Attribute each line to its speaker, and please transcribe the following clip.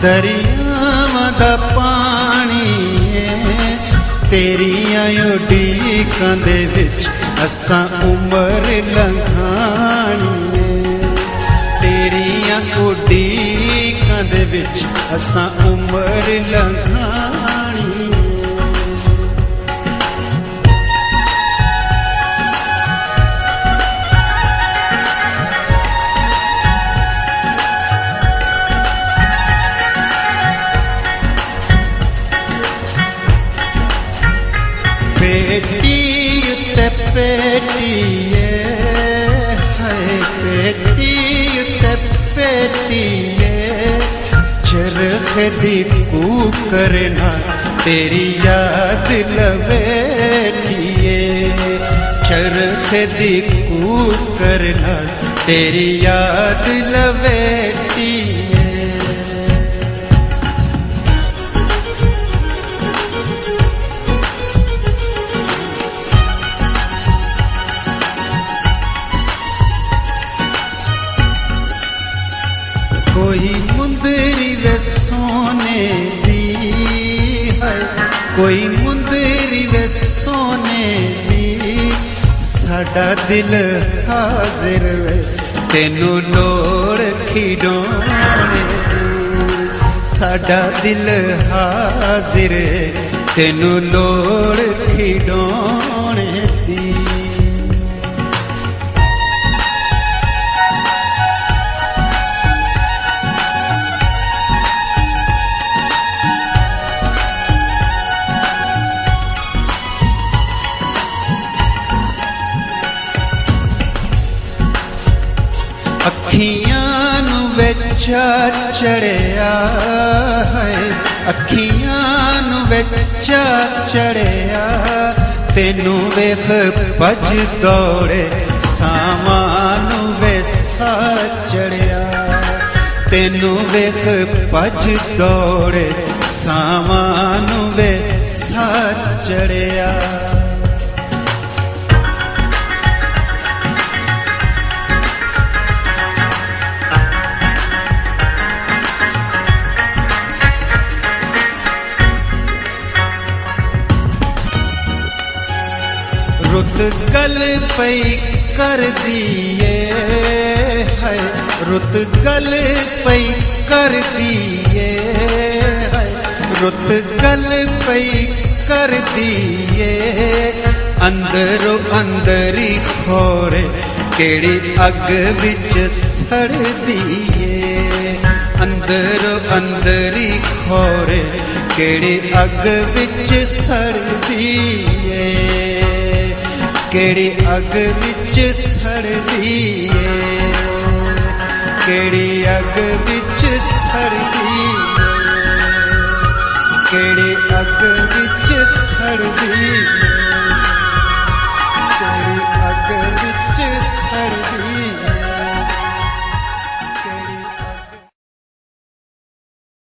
Speaker 1: दरियावां दा पानी तेरियां उडीकां दे विच असां उमर लंघानी तेरियां उडीकां दे विच असां उमर लंघानी पेटी उत्ते पेटीए हाय पेटी उत्ते पेटीए चरख दी कूकर नाल तेरी याद लवेटिए चरख दी कूकर नाल तेरी याद लवेटिए कोई मुंदरी वे सोने दी है कोई मुंदरी वे सोने दी साडा दिल हाजिर वे तेनू लोड़ खिडौने दी साडा दिल हाजिर तेनू लोड़ खिडौने दी अखियां नू विच चढ़िया है अखियां नू विच चढ़िया तेनू वेख भज दौड़े सामान वेसा चढ़िया तेनू वेख भज दौड़े सामान वेसा चढ़िया रुत गल पई कर दिए है रुत गल पई कर दिए है रुत गल पई कर दिए अंदरो अंदरी खोरे केड़ी अग विच सड़ दिए अंदरो अंदरी खोरे केड़ी अग विच सड़ दिए केड़ी अग विच सड़दी केड़ी अग विच सड़दी केड़ी अग विच सड़दी केड़ी अग विच सड़दी